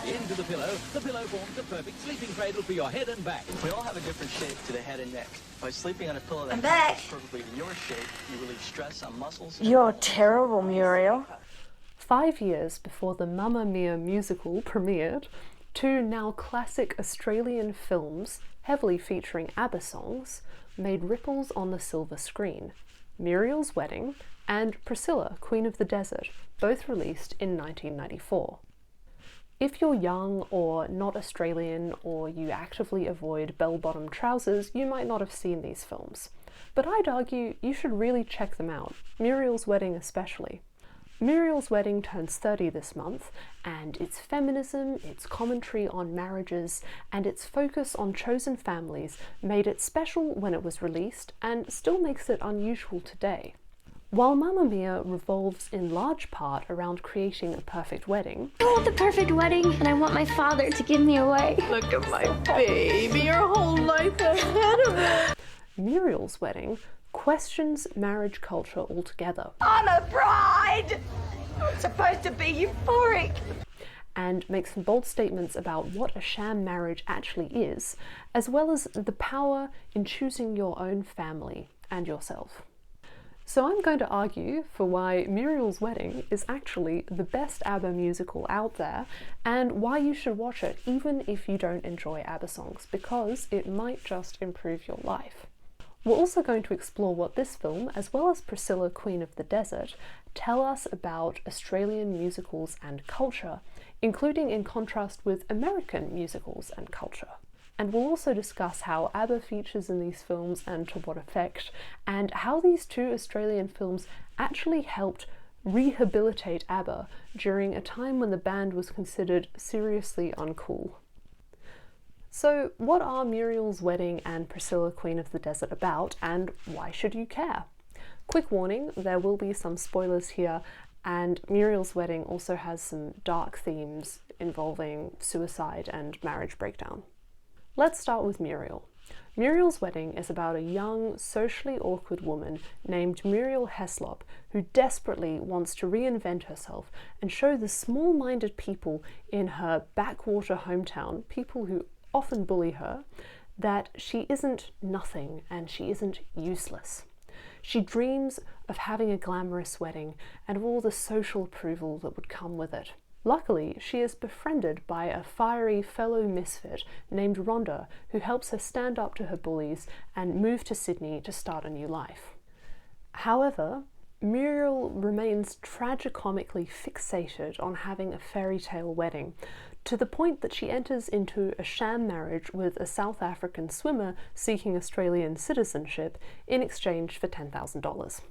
Into the pillow. The pillow forms a perfect sleeping cradle for your head and back. We all have a different shape to the head and neck. By sleeping on a pillow I'm that back. fits perfectly to your shape, you relieve stress on muscles. You're terrible, Muriel. 5 years before the Mamma Mia musical premiered, two now classic Australian films, heavily featuring ABBA songs, made ripples on the silver screen. Muriel's Wedding and Priscilla, Queen of the Desert, both released in 1994. If you're young or not Australian or you actively avoid bell-bottom trousers, you might not have seen these films. But I'd argue you should really check them out, Muriel's Wedding especially. Muriel's Wedding turns 30 this month, and its feminism, its commentary on marriages, and its focus on chosen families made it special when it was released and still makes it unusual today. While Mamma Mia revolves in large part around creating a perfect wedding, I want the perfect wedding, and I want my father to give me away. Look at my baby, your whole life ahead of it. Muriel's Wedding questions marriage culture altogether. I'm a bride! I'm supposed to be euphoric. And makes some bold statements about what a sham marriage actually is, as well as the power in choosing your own family and yourself. So I'm going to argue for why Muriel's Wedding is actually the best ABBA musical out there, and why you should watch it even if you don't enjoy ABBA songs, because it might just improve your life. We're also going to explore what this film, as well as Priscilla, Queen of the Desert, tell us about Australian musicals and culture, including in contrast with American musicals and culture. And we'll also discuss how ABBA features in these films and to what effect, and how these two Australian films actually helped rehabilitate ABBA during a time when the band was considered seriously uncool. So what are Muriel's Wedding and Priscilla, Queen of the Desert about, and why should you care? Quick warning, there will be some spoilers here, and Muriel's Wedding also has some dark themes involving suicide and marriage breakdown. Let's start with Muriel. Muriel's Wedding is about a young, socially awkward woman named Muriel Heslop who desperately wants to reinvent herself and show the small-minded people in her backwater hometown, people who often bully her, that she isn't nothing and she isn't useless. She dreams of having a glamorous wedding and of all the social approval that would come with it. Luckily, she is befriended by a fiery fellow misfit named Rhonda, who helps her stand up to her bullies and move to Sydney to start a new life. However, Muriel remains tragicomically fixated on having a fairy tale wedding, to the point that she enters into a sham marriage with a South African swimmer seeking Australian citizenship in exchange for $10,000.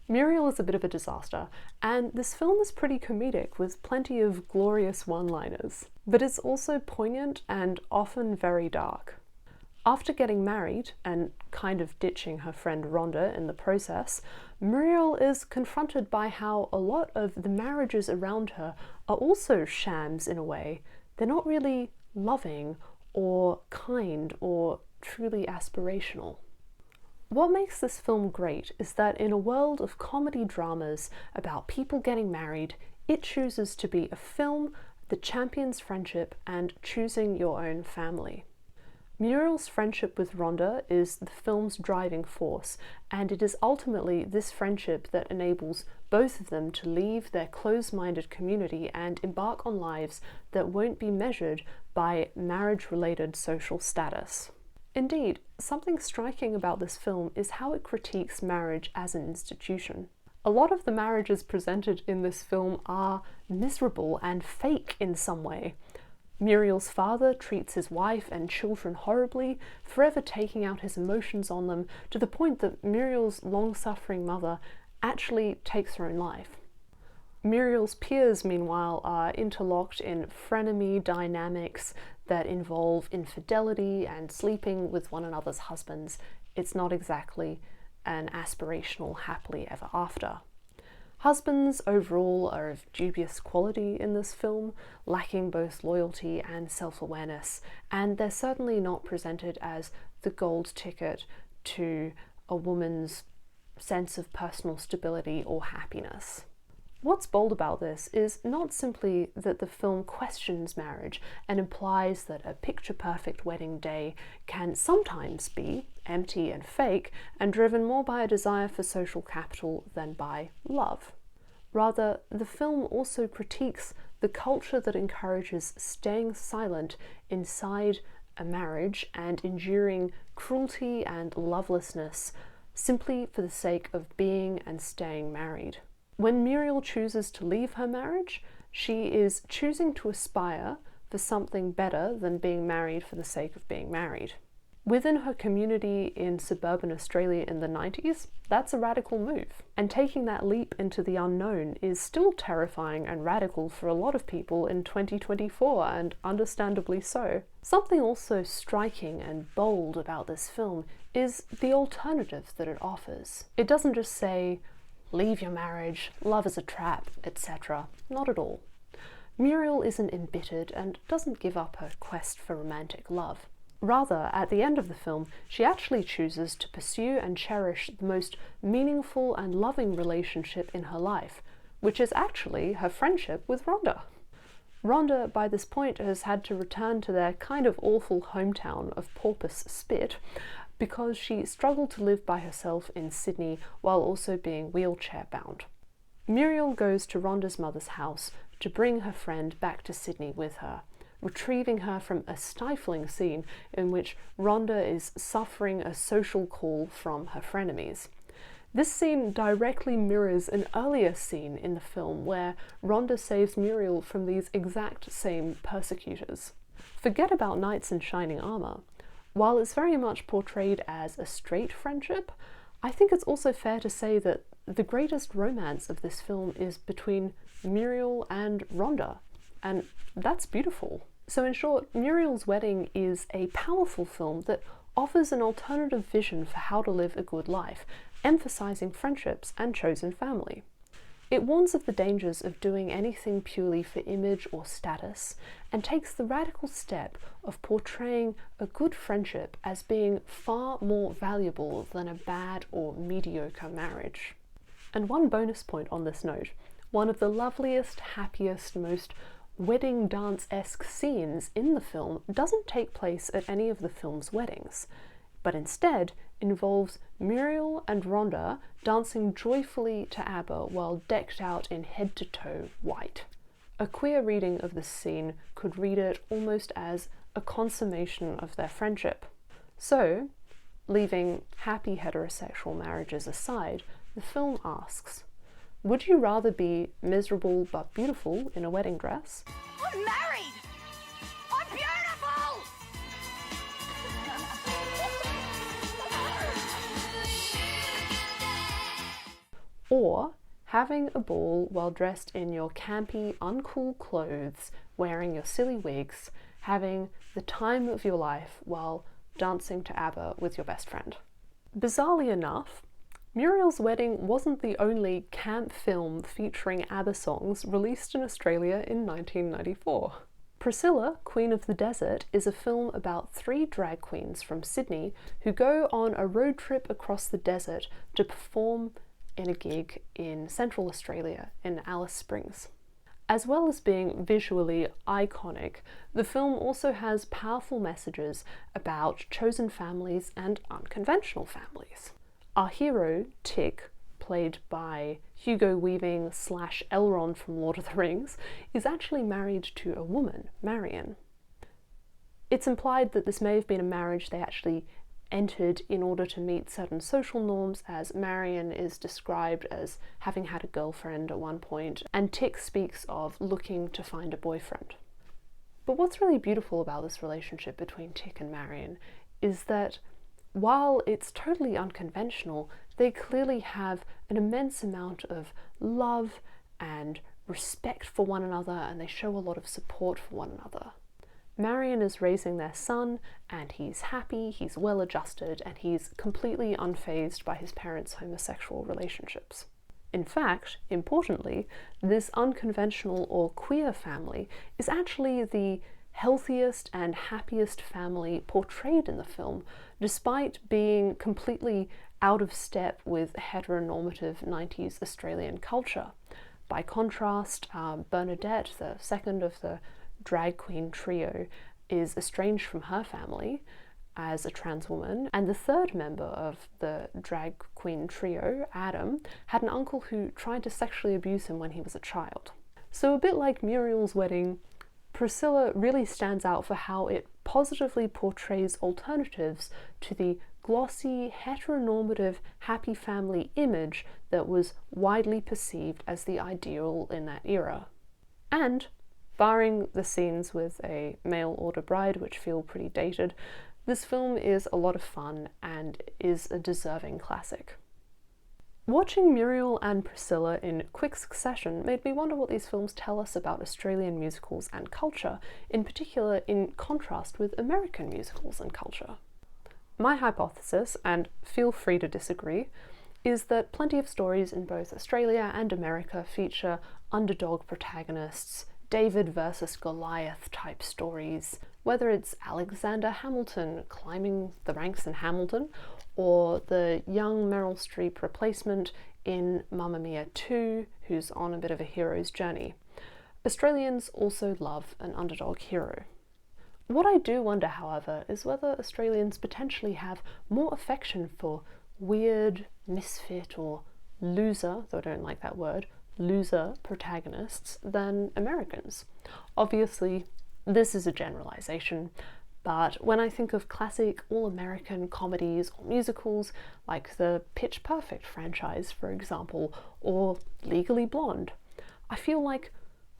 Muriel is a bit of a disaster, and this film is pretty comedic with plenty of glorious one-liners, but it's also poignant and often very dark. After getting married, and kind of ditching her friend Rhonda in the process, Muriel is confronted by how a lot of the marriages around her are also shams in a way. They're not really loving or kind or truly aspirational. What makes this film great is that in a world of comedy dramas about people getting married, it chooses to be a film that champions friendship and choosing your own family. Muriel's friendship with Rhonda is the film's driving force, and it is ultimately this friendship that enables both of them to leave their close-minded community and embark on lives that won't be measured by marriage-related social status. Indeed, something striking about this film is how it critiques marriage as an institution. A lot of the marriages presented in this film are miserable and fake in some way. Muriel's father treats his wife and children horribly, forever taking out his emotions on them, to the point that Muriel's long-suffering mother actually takes her own life. Muriel's peers, meanwhile, are interlocked in frenemy dynamics that involve infidelity and sleeping with one another's husbands. It's not exactly an aspirational happily ever after. Husbands overall are of dubious quality in this film, lacking both loyalty and self-awareness, and they're certainly not presented as the gold ticket to a woman's sense of personal stability or happiness. What's bold about this is not simply that the film questions marriage and implies that a picture-perfect wedding day can sometimes be empty and fake and driven more by a desire for social capital than by love. Rather, the film also critiques the culture that encourages staying silent inside a marriage and enduring cruelty and lovelessness simply for the sake of being and staying married. When Muriel chooses to leave her marriage, she is choosing to aspire for something better than being married for the sake of being married. Within her community in suburban Australia in the 90s, that's a radical move. And taking that leap into the unknown is still terrifying and radical for a lot of people in 2024, and understandably so. Something also striking and bold about this film is the alternative that it offers. It doesn't just say, leave your marriage, love is a trap, etc. Not at all. Muriel isn't embittered and doesn't give up her quest for romantic love. Rather, at the end of the film, she actually chooses to pursue and cherish the most meaningful and loving relationship in her life, which is actually her friendship with Rhonda. Rhonda, by this point, has had to return to their kind of awful hometown of Porpoise Spit because she struggled to live by herself in Sydney while also being wheelchair-bound. Muriel goes to Rhonda's mother's house to bring her friend back to Sydney with her, retrieving her from a stifling scene in which Rhonda is suffering a social call from her frenemies. This scene directly mirrors an earlier scene in the film where Rhonda saves Muriel from these exact same persecutors. Forget about knights in shining armour. While it's very much portrayed as a straight friendship, I think it's also fair to say that the greatest romance of this film is between Muriel and Rhonda, and that's beautiful. So in short, Muriel's Wedding is a powerful film that offers an alternative vision for how to live a good life, emphasising friendships and chosen family. It warns of the dangers of doing anything purely for image or status, and takes the radical step of portraying a good friendship as being far more valuable than a bad or mediocre marriage. And one bonus point on this note, one of the loveliest, happiest, most wedding dance-esque scenes in the film doesn't take place at any of the film's weddings, but instead involves Muriel and Rhonda dancing joyfully to ABBA while decked out in head-to-toe white. A queer reading of this scene could read it almost as a consummation of their friendship. So, leaving happy heterosexual marriages aside, the film asks, would you rather be miserable but beautiful in a wedding dress? I'm married! I'm beautiful! Or having a ball while dressed in your campy, uncool clothes, wearing your silly wigs, having the time of your life while dancing to ABBA with your best friend. Bizarrely enough, Muriel's Wedding wasn't the only camp film featuring ABBA songs released in Australia in 1994. Priscilla, Queen of the Desert, is a film about 3 drag queens from Sydney who go on a road trip across the desert to perform in a gig in Central Australia in Alice Springs. As well as being visually iconic, the film also has powerful messages about chosen families and unconventional families. Our hero, Tick, played by Hugo Weaving / Elrond from Lord of the Rings, is actually married to a woman, Marion. It's implied that this may have been a marriage they actually entered in order to meet certain social norms, as Marion is described as having had a girlfriend at one point, and Tick speaks of looking to find a boyfriend. But what's really beautiful about this relationship between Tick and Marion is that while it's totally unconventional, they clearly have an immense amount of love and respect for one another, and they show a lot of support for one another. Marion is raising their son, and he's happy, he's well adjusted, and he's completely unfazed by his parents' homosexual relationships. In fact, importantly, this unconventional or queer family is actually the healthiest and happiest family portrayed in the film, despite being completely out of step with heteronormative 90s Australian culture. By contrast, Bernadette, the second of the drag queen trio, is estranged from her family as a trans woman, and the third member of the drag queen trio, Adam, had an uncle who tried to sexually abuse him when he was a child. So a bit like Muriel's wedding, Priscilla really stands out for how it positively portrays alternatives to the glossy, heteronormative, happy family image that was widely perceived as the ideal in that era. And, barring the scenes with a mail-order bride, which feel pretty dated, this film is a lot of fun and is a deserving classic. Watching Muriel and Priscilla in quick succession made me wonder what these films tell us about Australian musicals and culture, in particular in contrast with American musicals and culture. My hypothesis, and feel free to disagree, is that plenty of stories in both Australia and America feature underdog protagonists, David versus Goliath type stories, whether it's Alexander Hamilton climbing the ranks in Hamilton, or the young Meryl Streep replacement in Mamma Mia 2, who's on a bit of a hero's journey. Australians also love an underdog hero. What I do wonder, however, is whether Australians potentially have more affection for weird, misfit, or loser, though I don't like that word, loser protagonists than Americans. Obviously, this is a generalization, but when I think of classic all-American comedies or musicals, like the Pitch Perfect franchise, for example, or Legally Blonde, I feel like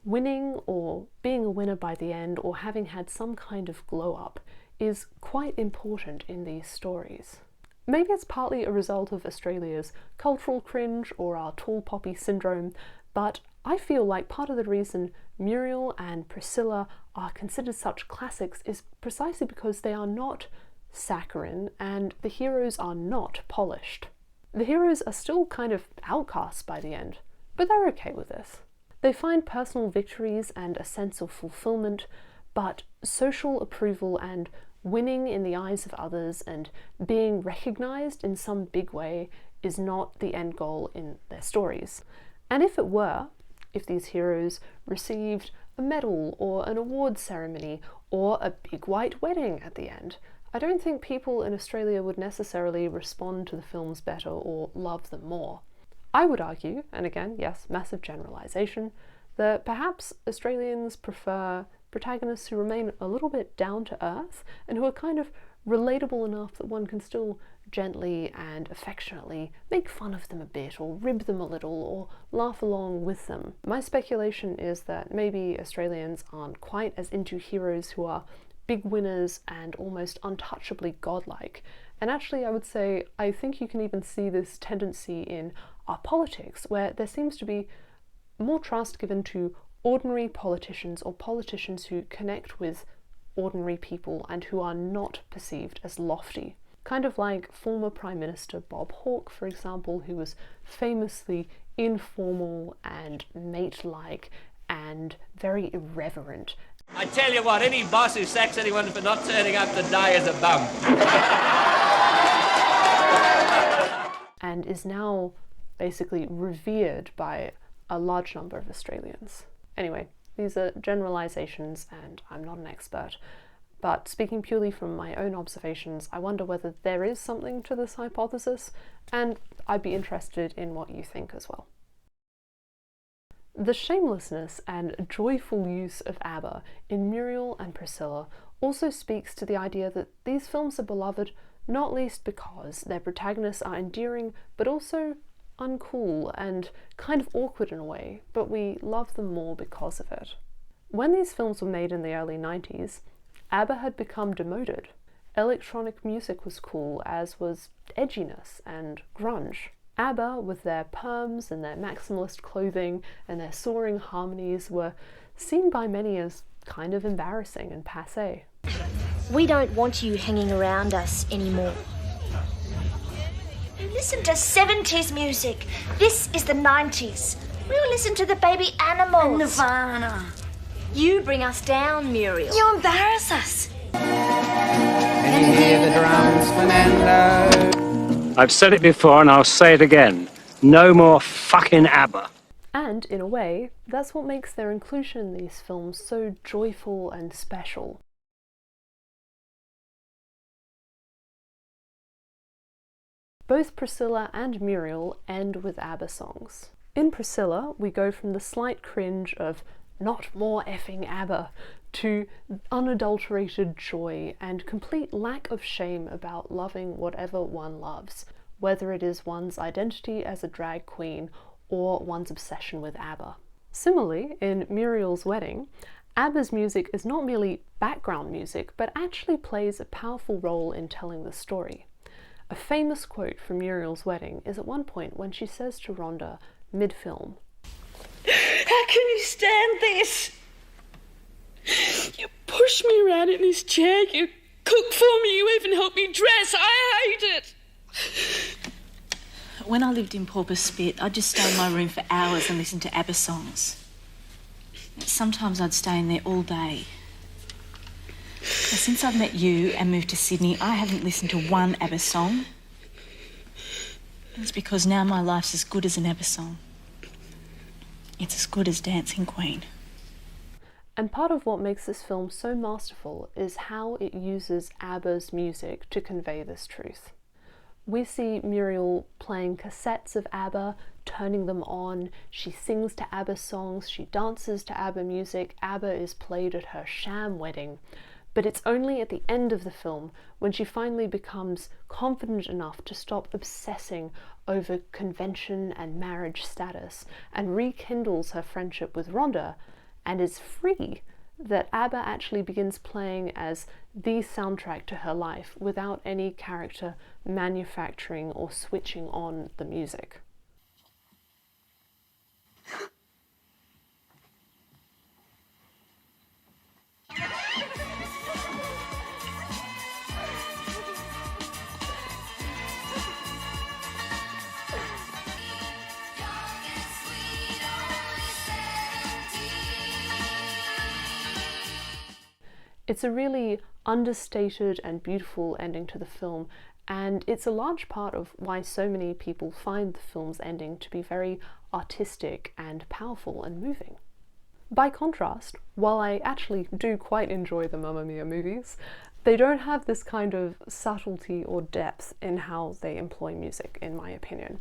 winning or being a winner by the end or having had some kind of glow-up is quite important in these stories. Maybe it's partly a result of Australia's cultural cringe or our tall poppy syndrome, but I feel like part of the reason Muriel and Priscilla are considered such classics is precisely because they are not saccharine and the heroes are not polished. The heroes are still kind of outcasts by the end, but they're okay with this. They find personal victories and a sense of fulfillment, but social approval and winning in the eyes of others and being recognised in some big way is not the end goal in their stories. And if it were, if these heroes received a medal or an awards ceremony or a big white wedding at the end, I don't think people in Australia would necessarily respond to the films better or love them more. I would argue, and again, yes, massive generalisation, that perhaps Australians prefer protagonists who remain a little bit down to earth and who are kind of relatable enough that one can still gently and affectionately make fun of them a bit or rib them a little or laugh along with them. My speculation is that maybe Australians aren't quite as into heroes who are big winners and almost untouchably godlike. And actually I would say I think you can even see this tendency in our politics, where there seems to be more trust given to ordinary politicians or politicians who connect with ordinary people and who are not perceived as lofty. Kind of like former Prime Minister Bob Hawke, for example, who was famously informal and mate-like and very irreverent. I tell you what, any boss who sacks anyone for not turning up to die is a bum. And is now basically revered by a large number of Australians. Anyway, these are generalizations and I'm not an expert, but speaking purely from my own observations, I wonder whether there is something to this hypothesis, and I'd be interested in what you think as well. The shamelessness and joyful use of ABBA in Muriel and Priscilla also speaks to the idea that these films are beloved not least because their protagonists are endearing but also uncool and kind of awkward in a way, but we love them more because of it. When these films were made in the early 90s, ABBA had become demoted. Electronic music was cool, as was edginess and grunge. ABBA, with their perms and their maximalist clothing and their soaring harmonies, were seen by many as kind of embarrassing and passé. We don't want you hanging around us anymore. You listen to 70s music. This is the 90s. We'll listen to the Baby Animals. Nirvana. You bring us down, Muriel. You embarrass us. Can you hear the drums, Fernando? I've said it before and I'll say it again. No more fucking ABBA. And in a way, that's what makes their inclusion in these films so joyful and special. Both Priscilla and Muriel end with ABBA songs. In Priscilla, we go from the slight cringe of "not more effing ABBA" to unadulterated joy and complete lack of shame about loving whatever one loves, whether it is one's identity as a drag queen or one's obsession with ABBA. Similarly, in Muriel's Wedding, ABBA's music is not merely background music, but actually plays a powerful role in telling the story. A famous quote from Muriel's Wedding is at one point when she says to Rhonda, mid-film, "How can you stand this? You push me around in this chair, you cook for me, you even help me dress. I hate it." When I lived in Pauper Spit, I'd just stay in my room for hours and listen to ABBA songs. Sometimes I'd stay in there all day. But since I've met you and moved to Sydney, I haven't listened to one ABBA song. It's because now my life's as good as an ABBA song. It's as good as Dancing Queen. And part of what makes this film so masterful is how it uses ABBA's music to convey this truth. We see Muriel playing cassettes of ABBA, turning them on, she sings to ABBA songs, she dances to ABBA music, ABBA is played at her sham wedding. But it's only at the end of the film when she finally becomes confident enough to stop obsessing over convention and marriage status and rekindles her friendship with Rhonda and is free that ABBA actually begins playing as the soundtrack to her life without any character manufacturing or switching on the music. It's a really understated and beautiful ending to the film, and it's a large part of why so many people find the film's ending to be very artistic and powerful and moving. By contrast, while I actually do quite enjoy the Mamma Mia movies, they don't have this kind of subtlety or depth in how they employ music, in my opinion.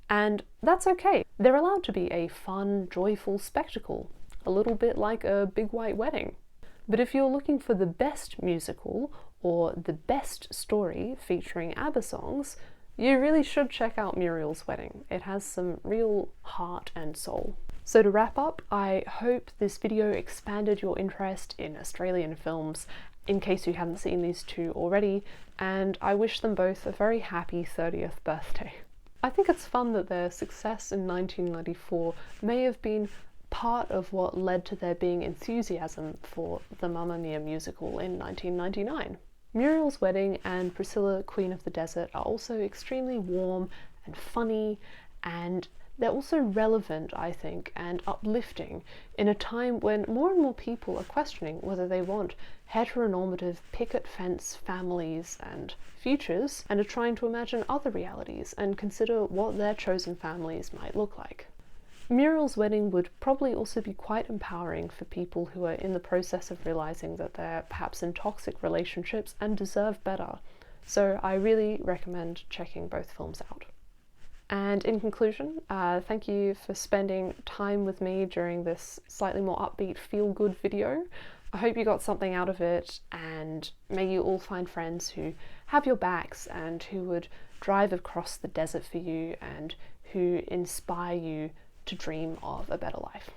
And that's okay. They're allowed to be a fun, joyful spectacle, a little bit like a big white wedding. But if you're looking for the best musical or the best story featuring ABBA songs, you really should check out Muriel's Wedding. It has some real heart and soul. So to wrap up, I hope this video expanded your interest in Australian films, in case you haven't seen these two already, and I wish them both a very happy 30th birthday. I think it's fun that their success in 1994 may have been part of what led to there being enthusiasm for the Mamma Mia musical in 1999. Muriel's Wedding and Priscilla, Queen of the Desert are also extremely warm and funny, and they're also relevant, I think, and uplifting in a time when more and more people are questioning whether they want heteronormative picket fence families and futures, and are trying to imagine other realities and consider what their chosen families might look like. Muriel's Wedding would probably also be quite empowering for people who are in the process of realizing that they're perhaps in toxic relationships and deserve better. So I really recommend checking both films out. And in conclusion, thank you for spending time with me during this slightly more upbeat, feel-good video. I hope you got something out of it, and may you all find friends who have your backs and who would drive across the desert for you and who inspire you to dream of a better life.